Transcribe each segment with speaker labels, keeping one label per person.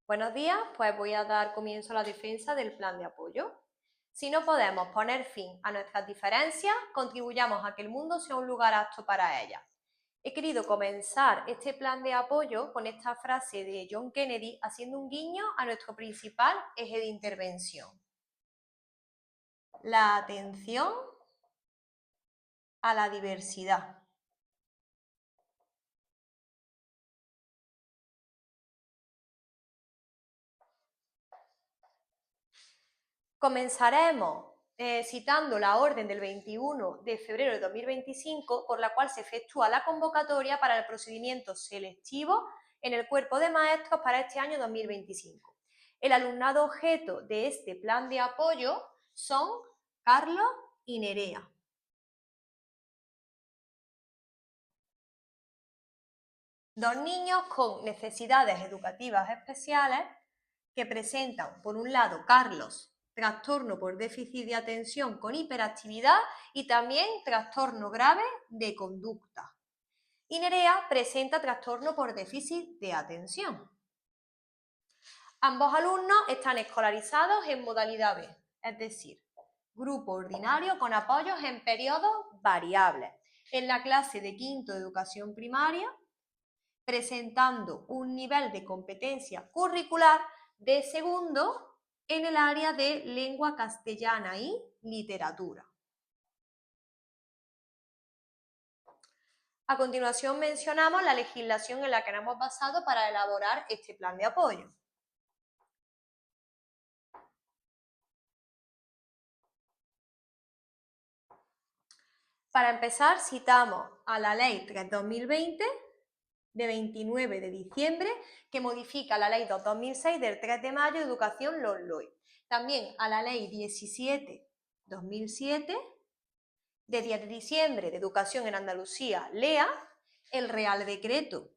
Speaker 1: Buenos días, pues voy a dar comienzo a la defensa del plan de apoyo. Si no podemos poner fin a nuestras diferencias, contribuyamos a que el mundo sea un lugar apto para ellas. He querido comenzar este plan de apoyo con esta frase de John Kennedy, haciendo un guiño a nuestro principal eje de intervención: la atención a la diversidad. Comenzaremos citando la orden del 21 de febrero de 2025, por la cual se efectúa la convocatoria para el procedimiento selectivo en el cuerpo de maestros para este año 2025. El alumnado objeto de este plan de apoyo son Carlos y Nerea. Dos niños con necesidades educativas especiales que presentan, por un lado, Carlos, trastorno por déficit de atención con hiperactividad y también trastorno grave de conducta. Y Nerea presenta trastorno por déficit de atención. Ambos alumnos están escolarizados en modalidad B, es decir, grupo ordinario con apoyos en periodos variables, en la clase de quinto de educación primaria, presentando un nivel de competencia curricular de segundo en el área de lengua castellana y literatura. A continuación mencionamos la legislación en la que nos hemos basado para elaborar este plan de apoyo. Para empezar, citamos a la Ley 3/2020 de 29 de diciembre, que modifica la Ley 2/2006 del 3 de mayo de Educación LOMLOE. También a la Ley 17/2007 de 10 de diciembre de Educación en Andalucía, LEA, el Real Decreto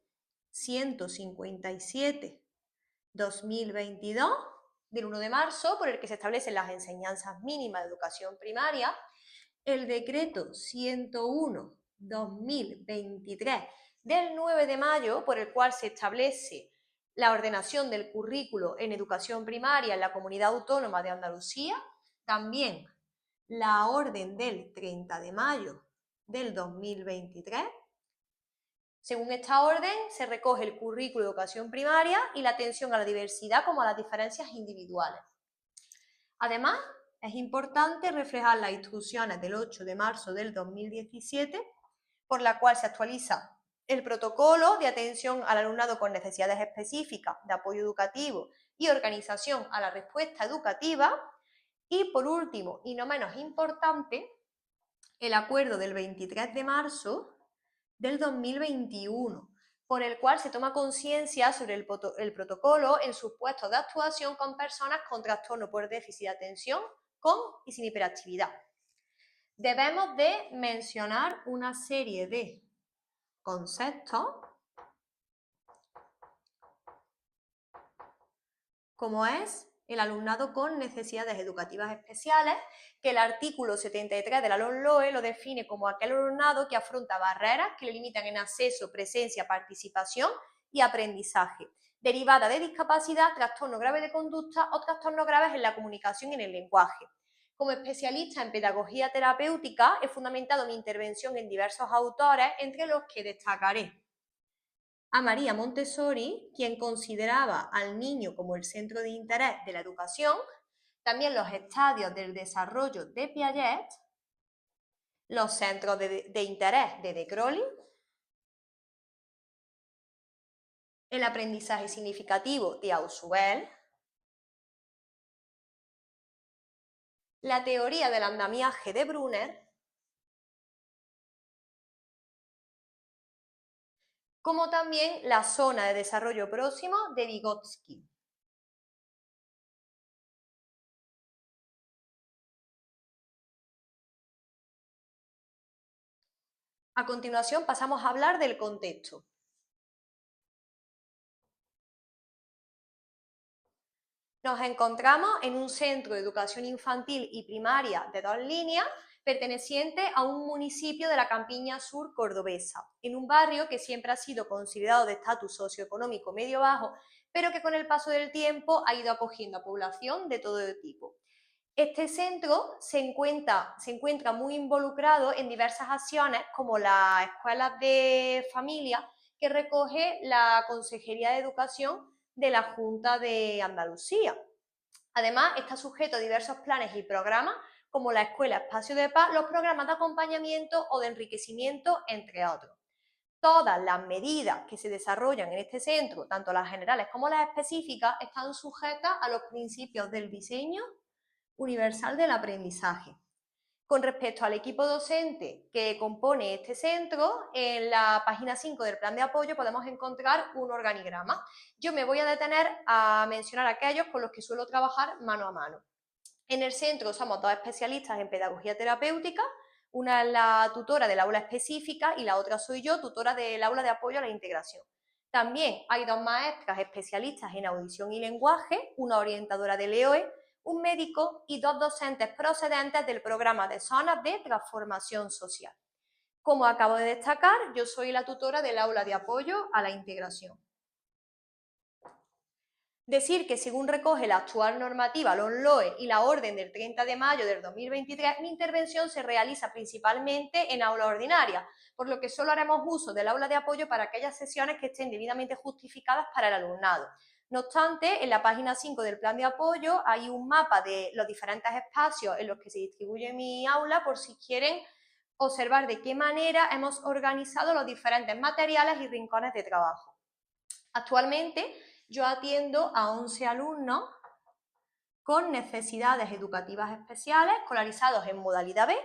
Speaker 1: 157/2022 del 1 de marzo, por el que se establecen las enseñanzas mínimas de educación primaria, el Decreto 101/2023 del 9 de mayo, por el cual se establece la ordenación del currículo en educación primaria en la Comunidad Autónoma de Andalucía, también la orden del 30 de mayo del 2023. Según esta orden, se recoge el currículo de educación primaria y la atención a la diversidad como a las diferencias individuales. Además, es importante reflejar las instrucciones del 8 de marzo del 2017, por la cual se actualiza el protocolo de atención al alumnado con necesidades específicas de apoyo educativo y organización a la respuesta educativa. Y por último, y no menos importante, el acuerdo del 23 de marzo del 2021, por el cual se toma conciencia sobre el protocolo en sus puestos de actuación con personas con trastorno por déficit de atención con y sin hiperactividad. Debemos de mencionar una serie de conceptos como es el alumnado con necesidades educativas especiales, que el artículo 73 de la LOMLOE lo define como aquel alumnado que afronta barreras que le limitan en acceso, presencia, participación y aprendizaje, derivada de discapacidad, trastorno grave de conducta o trastornos graves en la comunicación y en el lenguaje. Como especialista en pedagogía terapéutica, he fundamentado mi intervención en diversos autores, entre los que destacaré a María Montessori, quien consideraba al niño como el centro de interés de la educación, también los estadios del desarrollo de Piaget, los centros de interés de De Crowley, el aprendizaje significativo de Ausubel, la teoría del andamiaje de Brunner, como también la zona de desarrollo próximo de Vygotsky. A continuación pasamos a hablar del contexto. Nos encontramos en un centro de educación infantil y primaria de 2 líneas, perteneciente a un municipio de la Campiña Sur cordobesa, en un barrio que siempre ha sido considerado de estatus socioeconómico medio-bajo, pero que con el paso del tiempo ha ido acogiendo a población de todo tipo. Este centro se encuentra muy involucrado en diversas acciones como las escuelas de familia que recoge la Consejería de Educación de la Junta de Andalucía. Además, está sujeto a diversos planes y programas como la Escuela Espacio de Paz, los programas de acompañamiento o de enriquecimiento, entre otros. Todas las medidas que se desarrollan en este centro, tanto las generales como las específicas, están sujetas a los principios del diseño universal del aprendizaje. Con respecto al equipo docente que compone este centro, en la página 5 del plan de apoyo podemos encontrar un organigrama. Yo me voy a detener a mencionar aquellos con los que suelo trabajar mano a mano. En el centro somos dos especialistas en pedagogía terapéutica, una es la tutora del aula específica y la otra soy yo, tutora del aula de apoyo a la integración. También hay dos maestras especialistas en audición y lenguaje, una orientadora del EOE, un médico y dos docentes procedentes del programa de zonas de transformación social. Como acabo de destacar, yo soy la tutora del aula de apoyo a la integración. Decir que según recoge la actual normativa LOMLOE y la orden del 30 de mayo del 2023, mi intervención se realiza principalmente en aula ordinaria, por lo que solo haremos uso del aula de apoyo para aquellas sesiones que estén debidamente justificadas para el alumnado. No obstante, en la página 5 del plan de apoyo hay un mapa de los diferentes espacios en los que se distribuye mi aula por si quieren observar de qué manera hemos organizado los diferentes materiales y rincones de trabajo. Actualmente yo atiendo a 11 alumnos con necesidades educativas especiales, escolarizados en modalidad B,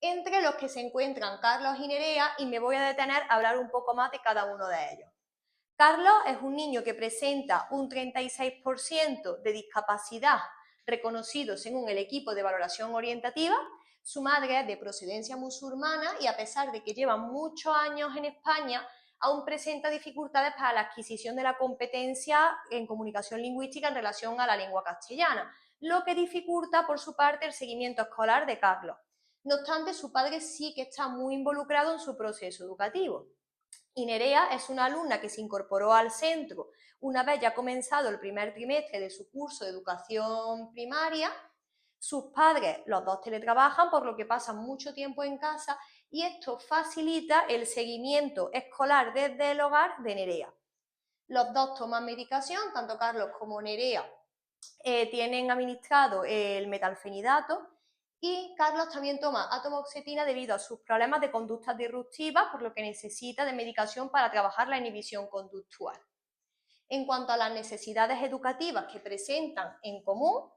Speaker 1: entre los que se encuentran Carlos y Nerea, y me voy a detener a hablar un poco más de cada uno de ellos. Carlos es un niño que presenta un 36% de discapacidad reconocido según el equipo de valoración orientativa. Su madre es de procedencia musulmana y a pesar de que lleva muchos años en España, aún presenta dificultades para la adquisición de la competencia en comunicación lingüística en relación a la lengua castellana, lo que dificulta por su parte el seguimiento escolar de Carlos. No obstante, su padre sí que está muy involucrado en su proceso educativo. Y Nerea es una alumna que se incorporó al centro una vez ya comenzado el primer trimestre de su curso de educación primaria. Sus padres, los dos teletrabajan, por lo que pasan mucho tiempo en casa y esto facilita el seguimiento escolar desde el hogar de Nerea. Los dos toman medicación, tanto Carlos como Nerea tienen administrado el metalfenidato y Carlos también toma atomoxetina debido a sus problemas de conductas disruptivas, por lo que necesita de medicación para trabajar la inhibición conductual. En cuanto a las necesidades educativas que presentan en común,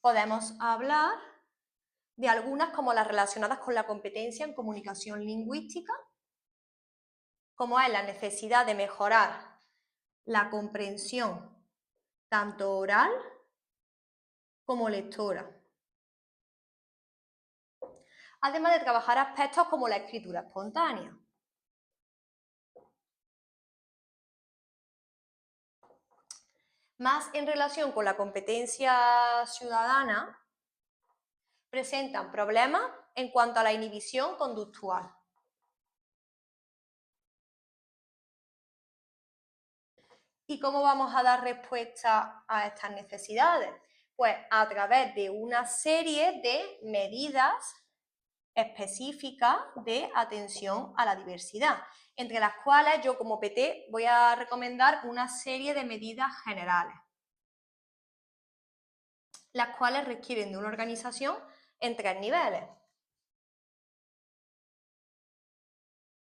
Speaker 1: podemos hablar de algunas como las relacionadas con la competencia en comunicación lingüística, como es la necesidad de mejorar la comprensión tanto oral como lectora, además de trabajar aspectos como la escritura espontánea. Más en relación con la competencia ciudadana, presentan problemas en cuanto a la inhibición conductual. ¿Y cómo vamos a dar respuesta a estas necesidades? Pues a través de una serie de medidas específicas de atención a la diversidad, entre las cuales yo como PT voy a recomendar una serie de medidas generales, las cuales requieren de una organización en 3 niveles.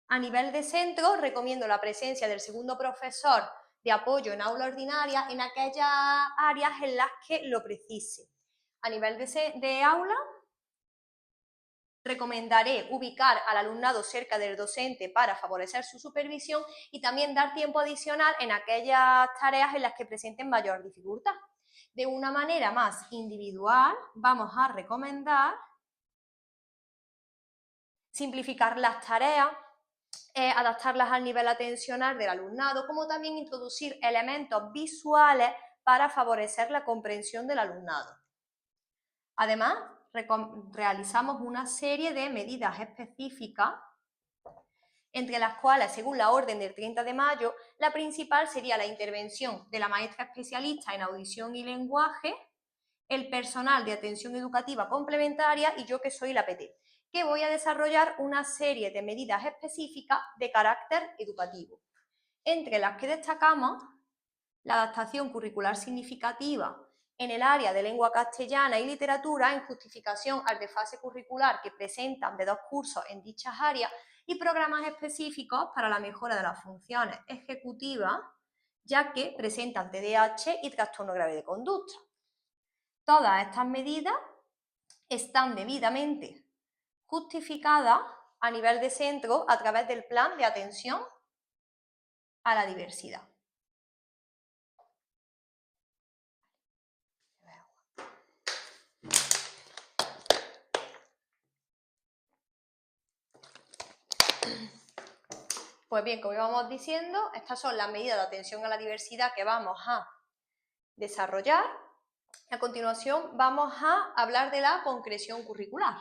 Speaker 1: A nivel de centro, recomiendo la presencia del segundo profesor de apoyo en aula ordinaria en aquellas áreas en las que lo precise. A nivel de aula, recomendaré ubicar al alumnado cerca del docente para favorecer su supervisión y también dar tiempo adicional en aquellas tareas en las que presenten mayor dificultad. De una manera más individual, vamos a recomendar simplificar las tareas, adaptarlas al nivel atencional del alumnado, como también introducir elementos visuales para favorecer la comprensión del alumnado. Además, realizamos una serie de medidas específicas entre las cuales, según la orden del 30 de mayo, la principal sería la intervención de la maestra especialista en audición y lenguaje, el personal de atención educativa complementaria y yo, que soy la PT, que voy a desarrollar una serie de medidas específicas de carácter educativo, entre las que destacamos la adaptación curricular significativa en el área de lengua castellana y literatura en justificación al desfase curricular que presentan de 2 cursos en dichas áreas y programas específicos para la mejora de las funciones ejecutivas, ya que presentan TDAH y trastorno grave de conducta. Todas estas medidas están debidamente justificadas a nivel de centro a través del plan de atención a la diversidad. Pues bien, como íbamos diciendo, estas son las medidas de atención a la diversidad que vamos a desarrollar. A continuación vamos a hablar de la concreción curricular.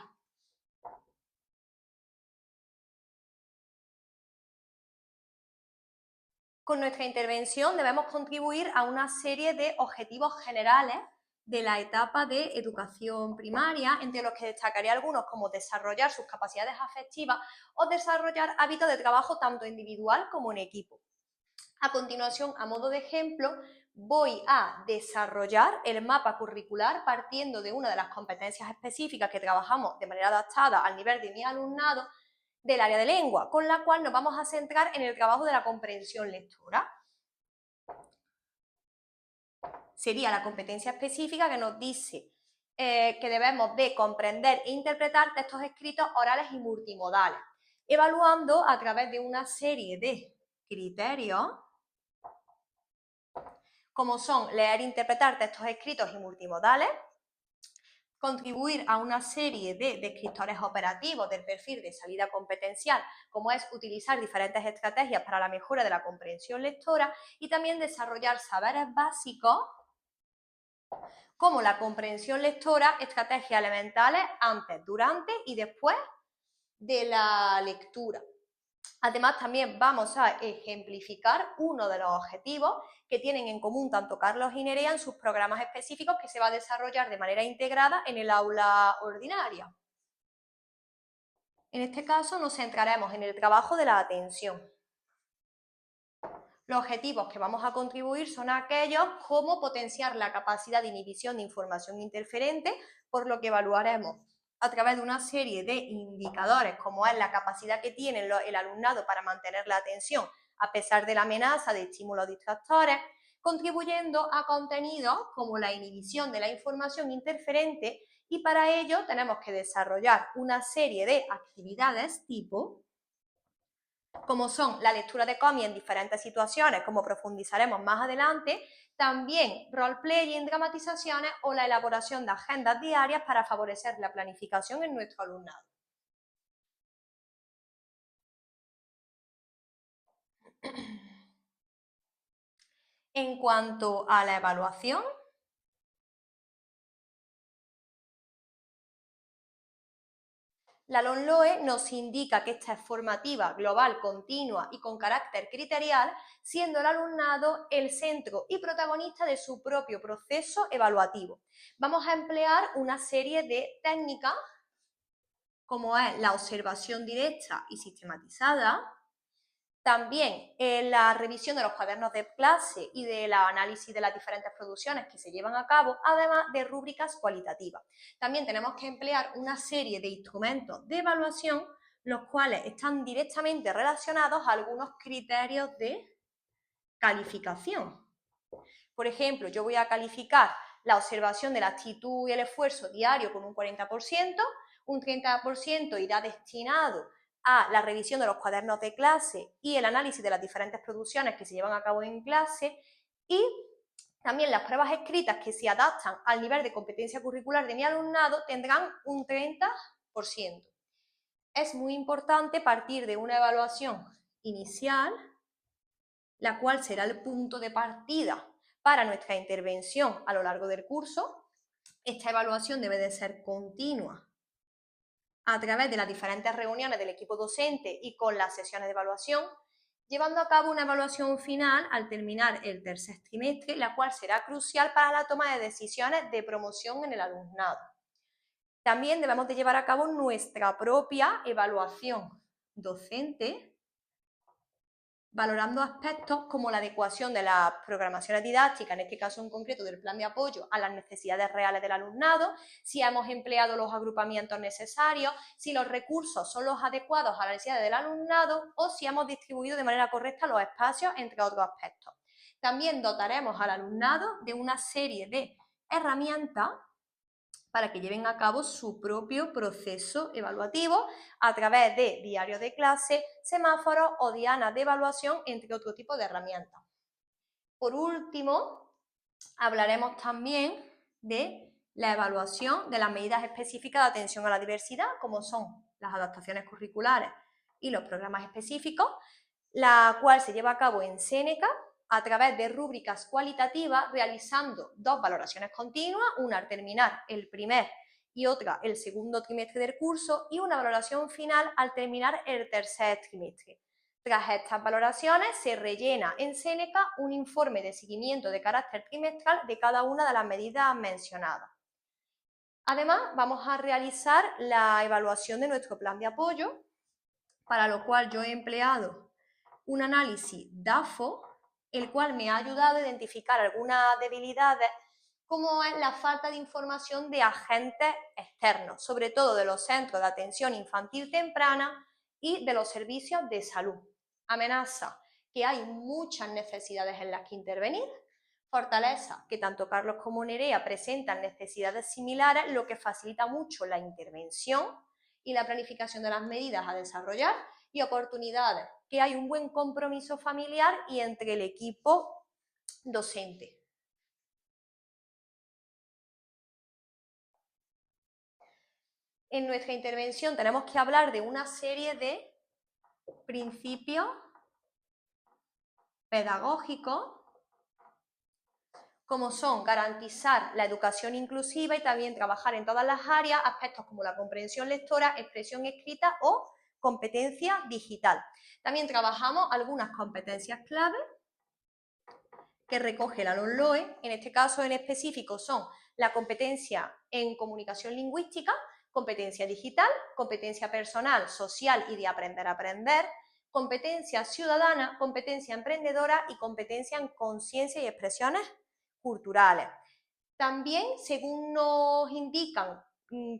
Speaker 1: Con nuestra intervención debemos contribuir a una serie de objetivos generales de la etapa de educación primaria, entre los que destacaré algunos como desarrollar sus capacidades afectivas o desarrollar hábitos de trabajo tanto individual como en equipo. A continuación, a modo de ejemplo, voy a desarrollar el mapa curricular partiendo de una de las competencias específicas que trabajamos de manera adaptada al nivel de mi alumnado del área de lengua, con la cual nos vamos a centrar en el trabajo de la comprensión lectora. Sería la competencia específica que nos dice que debemos de comprender e interpretar textos escritos orales y multimodales, evaluando a través de una serie de criterios como son leer e interpretar textos escritos y multimodales, contribuir a una serie de descriptores operativos del perfil de salida competencial, como es utilizar diferentes estrategias para la mejora de la comprensión lectora y también desarrollar saberes básicos como la comprensión lectora, estrategias elementales antes, durante y después de la lectura. Además, también vamos a ejemplificar uno de los objetivos que tienen en común tanto Carlos y Nerea en sus programas específicos que se va a desarrollar de manera integrada en el aula ordinaria. En este caso nos centraremos en el trabajo de la atención. Los objetivos que vamos a contribuir son aquellos como potenciar la capacidad de inhibición de información interferente, por lo que evaluaremos a través de una serie de indicadores, como es la capacidad que tiene el alumnado para mantener la atención a pesar de la amenaza de estímulos distractores, contribuyendo a contenidos como la inhibición de la información interferente, y para ello tenemos que desarrollar una serie de actividades tipo, como son la lectura de cómics en diferentes situaciones, como profundizaremos más adelante, también roleplay, dramatizaciones o la elaboración de agendas diarias para favorecer la planificación en nuestro alumnado. En cuanto a la evaluación, la LOMLOE nos indica que esta es formativa, global, continua y con carácter criterial, siendo el alumnado el centro y protagonista de su propio proceso evaluativo. Vamos a emplear una serie de técnicas, como es la observación directa y sistematizada, también la revisión de los cuadernos de clase y del análisis de las diferentes producciones que se llevan a cabo, además de rúbricas cualitativas. También tenemos que emplear una serie de instrumentos de evaluación, los cuales están directamente relacionados a algunos criterios de calificación. Por ejemplo, yo voy a calificar la observación de la actitud y el esfuerzo diario con un 40%, un 30% irá destinado a la revisión de los cuadernos de clase y el análisis de las diferentes producciones que se llevan a cabo en clase, y también las pruebas escritas que se adaptan al nivel de competencia curricular de mi alumnado tendrán un 30%. Es muy importante partir de una evaluación inicial, la cual será el punto de partida para nuestra intervención a lo largo del curso. Esta evaluación debe de ser continua a través de las diferentes reuniones del equipo docente y con las sesiones de evaluación, llevando a cabo una evaluación final al terminar el tercer trimestre, la cual será crucial para la toma de decisiones de promoción en el alumnado. También debemos de llevar a cabo nuestra propia evaluación docente, valorando aspectos como la adecuación de las programaciones didácticas, en este caso en concreto del plan de apoyo, a las necesidades reales del alumnado, si hemos empleado los agrupamientos necesarios, si los recursos son los adecuados a las necesidades del alumnado o si hemos distribuido de manera correcta los espacios, entre otros aspectos. También dotaremos al alumnado de una serie de herramientas para que lleven a cabo su propio proceso evaluativo a través de diarios de clase, semáforos o dianas de evaluación, entre otro tipo de herramientas. Por último, hablaremos también de la evaluación de las medidas específicas de atención a la diversidad, como son las adaptaciones curriculares y los programas específicos, la cual se lleva a cabo en Séneca a través de rúbricas cualitativas, realizando 2 valoraciones continuas, una al terminar el primer y otra el segundo trimestre del curso, y una valoración final al terminar el tercer trimestre. Tras estas valoraciones se rellena en Séneca un informe de seguimiento de carácter trimestral de cada una de las medidas mencionadas. Además, vamos a realizar la evaluación de nuestro plan de apoyo, para lo cual yo he empleado un análisis DAFO, el cual me ha ayudado a identificar algunas debilidades, como es la falta de información de agentes externos, sobre todo de los centros de atención infantil temprana y de los servicios de salud. Amenaza que hay muchas necesidades en las que intervenir. Fortaleza que tanto Carlos como Nerea presentan necesidades similares, lo que facilita mucho la intervención y la planificación de las medidas a desarrollar, y oportunidades que hay un buen compromiso familiar y entre el equipo docente. En nuestra intervención tenemos que hablar de una serie de principios pedagógicos, como son garantizar la educación inclusiva y también trabajar en todas las áreas, aspectos como la comprensión lectora, expresión escrita o competencia digital. También trabajamos algunas competencias clave que recoge la LOMLOE, en este caso en específico son la competencia en comunicación lingüística, competencia digital, competencia personal, social y de aprender a aprender, competencia ciudadana, competencia emprendedora y competencia en conciencia y expresiones culturales. También, según nos indican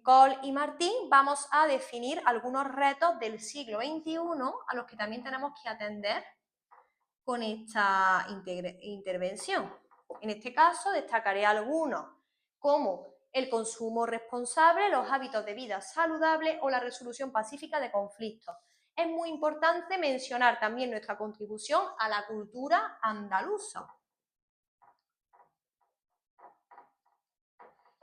Speaker 1: Cole y Martín, vamos a definir algunos retos del siglo XXI a los que también tenemos que atender con esta intervención. En este caso, destacaré algunos, como el consumo responsable, los hábitos de vida saludable o la resolución pacífica de conflictos. Es muy importante mencionar también nuestra contribución a la cultura andaluza.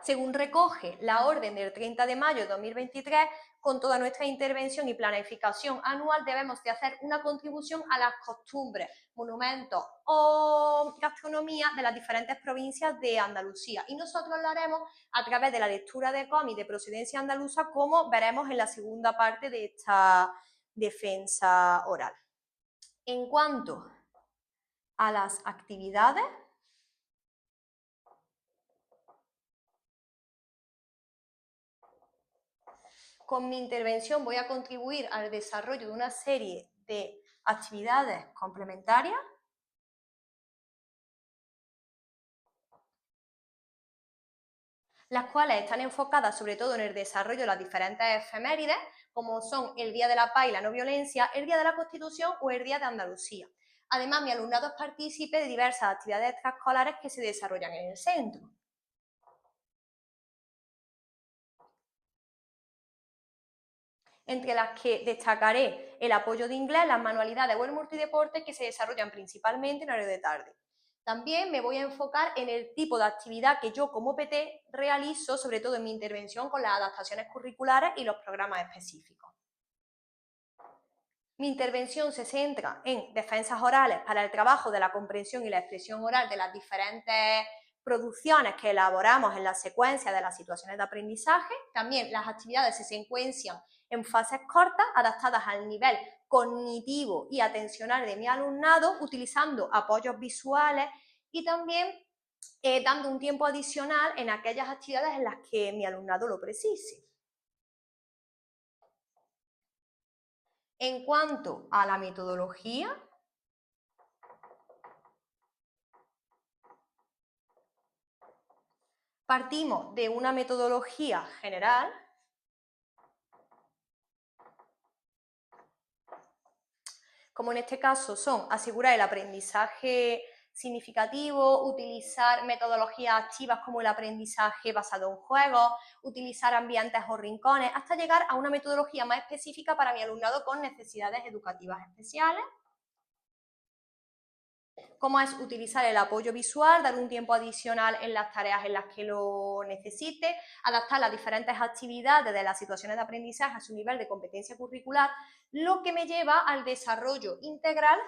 Speaker 1: Según recoge la orden del 30 de mayo de 2023, con toda nuestra intervención y planificación anual debemos de hacer una contribución a las costumbres, monumentos o gastronomía de las diferentes provincias de Andalucía. Y nosotros lo haremos a través de la lectura de cómics de procedencia andaluza, como veremos en la segunda parte de esta defensa oral. En cuanto a las actividades, con mi intervención voy a contribuir al desarrollo de una serie de actividades complementarias las cuales están enfocadas sobre todo en el desarrollo de las diferentes efemérides, como son el Día de la Paz y la No Violencia, el Día de la Constitución o el Día de Andalucía. Además, mi alumnado es partícipe de diversas actividades extraescolares que se desarrollan en el centro. Entre las que destacaré el apoyo de inglés, las manualidades o el multideporte, que se desarrollan principalmente en horario de tarde. También me voy a enfocar en el tipo de actividad que yo como PT realizo, sobre todo en mi intervención con las adaptaciones curriculares y los programas específicos. Mi intervención se centra en defensas orales para el trabajo de la comprensión y la expresión oral de las diferentes producciones que elaboramos en la secuencia de las situaciones de aprendizaje. También las actividades se secuencian en fases cortas, adaptadas al nivel cognitivo y atencional de mi alumnado, utilizando apoyos visuales y también dando un tiempo adicional en aquellas actividades en las que mi alumnado lo precise. En cuanto a la metodología, partimos de una metodología general como en este caso son asegurar el aprendizaje significativo, utilizar metodologías activas como el aprendizaje basado en juegos, utilizar ambientes o rincones, hasta llegar a una metodología más específica para mi alumnado con necesidades educativas especiales, como es utilizar el apoyo visual, dar un tiempo adicional en las tareas en las que lo necesite, adaptar las diferentes actividades de las situaciones de aprendizaje a su nivel de competencia curricular, lo que me lleva al desarrollo integral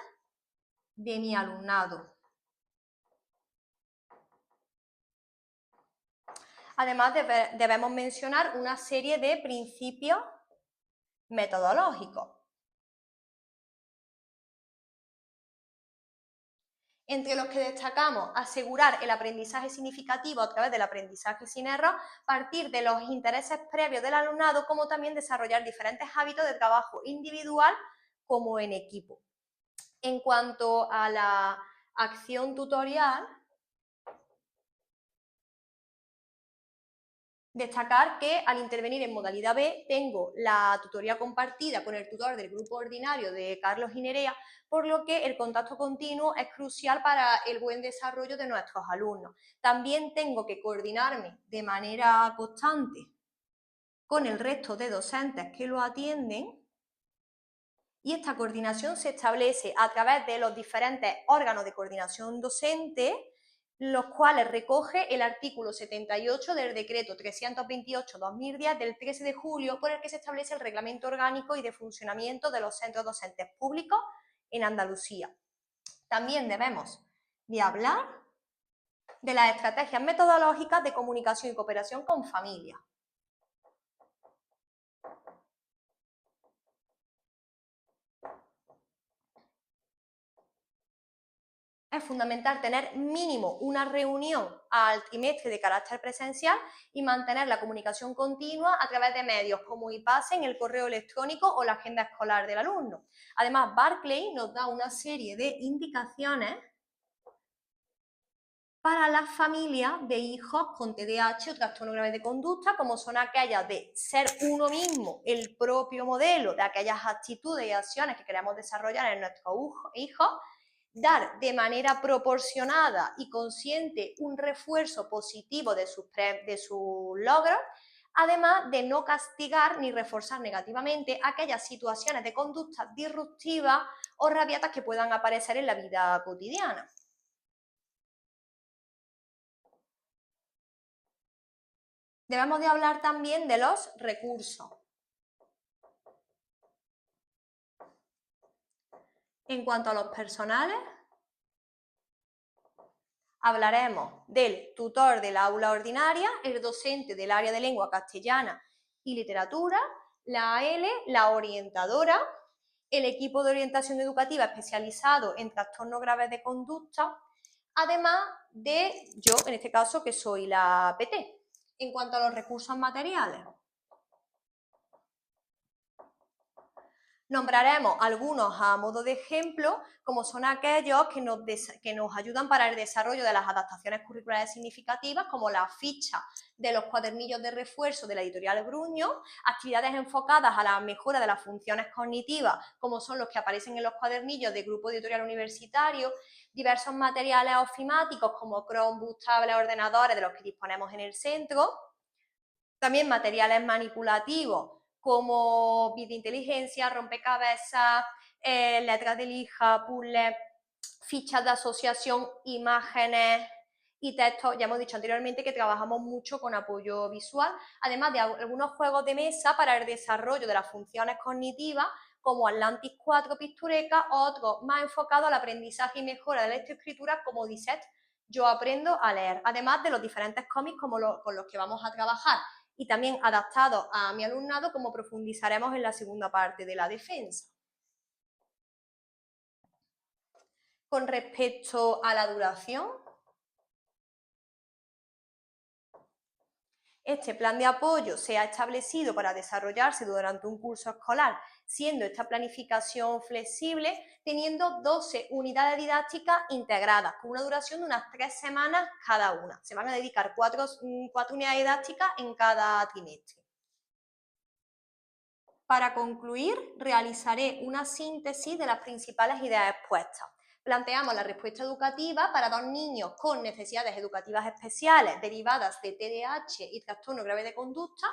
Speaker 1: de mi alumnado. Además, debemos mencionar una serie de principios metodológicos. Entre los que destacamos asegurar el aprendizaje significativo a través del aprendizaje sin error, partir de los intereses previos del alumnado, como también desarrollar diferentes hábitos de trabajo individual como en equipo. En cuanto a la acción tutorial, destacar que al intervenir en modalidad B tengo la tutoría compartida con el tutor del grupo ordinario de Carlos Ginerea, por lo que el contacto continuo es crucial para el buen desarrollo de nuestros alumnos. También tengo que coordinarme de manera constante con el resto de docentes que lo atienden y esta coordinación se establece a través de los diferentes órganos de coordinación docente, los cuales recoge el artículo 78 del decreto 328/2010 del 13 de julio, por el que se establece el reglamento orgánico y de funcionamiento de los centros docentes públicos en Andalucía. También debemos de hablar de las estrategias metodológicas de comunicación y cooperación con familias. Es fundamental tener mínimo una reunión al trimestre de carácter presencial y mantener la comunicación continua a través de medios como iPassen, el correo electrónico o la agenda escolar del alumno. Además, Barclay nos da una serie de indicaciones para las familias de hijos con TDAH o trastorno grave de conducta, como son aquellas de ser uno mismo el propio modelo de aquellas actitudes y acciones que queremos desarrollar en nuestros hijos, dar de manera proporcionada y consciente un refuerzo positivo de sus logros, además de no castigar ni reforzar negativamente aquellas situaciones de conducta disruptivas o rabiatas que puedan aparecer en la vida cotidiana. Debemos de hablar también de los recursos. En cuanto a los personales, hablaremos del tutor del aula ordinaria, el docente del área de lengua castellana y literatura, la AL, la orientadora, el equipo de orientación educativa especializado en trastornos graves de conducta, además de yo, en este caso, que soy la PT. En cuanto a los recursos materiales, nombraremos algunos a modo de ejemplo, como son aquellos que nos ayudan para el desarrollo de las adaptaciones curriculares significativas, como la ficha de los cuadernillos de refuerzo de la editorial Bruño, actividades enfocadas a la mejora de las funciones cognitivas, como son los que aparecen en los cuadernillos del grupo editorial universitario, diversos materiales ofimáticos como Chromebooks, tablets, ordenadores de los que disponemos en el centro, también materiales manipulativos como bits de inteligencia, rompecabezas, letras de lija, puzzles, fichas de asociación, imágenes y textos. Ya hemos dicho anteriormente que trabajamos mucho con apoyo visual, además de algunos juegos de mesa para el desarrollo de las funciones cognitivas, como Atlantis 4 Pictureca, o otros más enfocados al aprendizaje y mejora de la lectoescritura, como Disset, Yo aprendo a leer, además de los diferentes cómics con los que vamos a trabajar y también adaptados a mi alumnado, como profundizaremos en la segunda parte de la defensa. Con respecto a la duración, este plan de apoyo se ha establecido para desarrollarse durante un curso escolar, siendo esta planificación flexible, teniendo 12 unidades didácticas integradas, con una duración de unas 3 semanas cada una. Se van a dedicar 4 unidades didácticas en cada trimestre. Para concluir, realizaré una síntesis de las principales ideas expuestas. Planteamos la respuesta educativa para 2 niños con necesidades educativas especiales derivadas de TDAH y trastorno grave de conducta,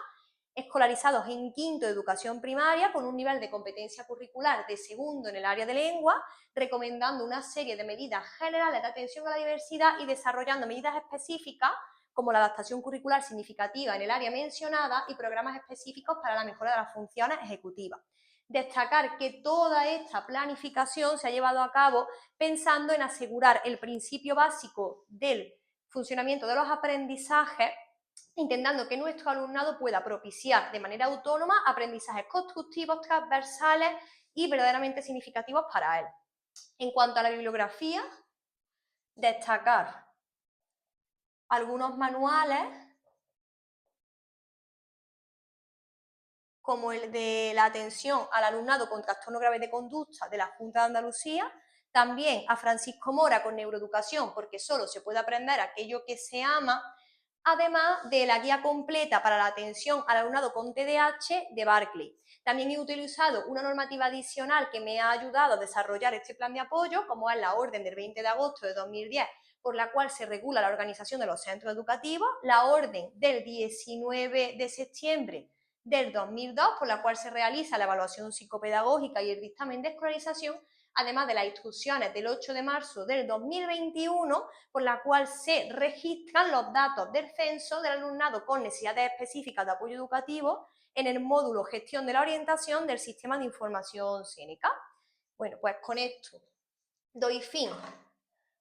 Speaker 1: escolarizados en quinto de educación primaria con un nivel de competencia curricular de segundo en el área de lengua, recomendando una serie de medidas generales de atención a la diversidad y desarrollando medidas específicas como la adaptación curricular significativa en el área mencionada y programas específicos para la mejora de las funciones ejecutivas. Destacar que toda esta planificación se ha llevado a cabo pensando en asegurar el principio básico del funcionamiento de los aprendizajes, intentando que nuestro alumnado pueda propiciar de manera autónoma aprendizajes constructivos, transversales y verdaderamente significativos para él. En cuanto a la bibliografía, destacar algunos manuales como el de la atención al alumnado con trastorno grave de conducta de la Junta de Andalucía, también a Francisco Mora con neuroeducación, porque solo se puede aprender aquello que se ama, además de la guía completa para la atención al alumnado con TDAH de Barclay. También he utilizado una normativa adicional que me ha ayudado a desarrollar este plan de apoyo, como es la orden del 20 de agosto de 2010, por la cual se regula la organización de los centros educativos, la orden del 19 de septiembre del 2002, por la cual se realiza la evaluación psicopedagógica y el dictamen de escolarización, además de las instrucciones del 8 de marzo del 2021, por la cual se registran los datos del censo del alumnado con necesidades específicas de apoyo educativo en el módulo Gestión de la Orientación del Sistema de Información Séneca. Bueno, pues con esto doy fin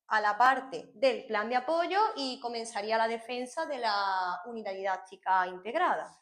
Speaker 1: a la parte del plan de apoyo y comenzaría la defensa de la unidad didáctica integrada.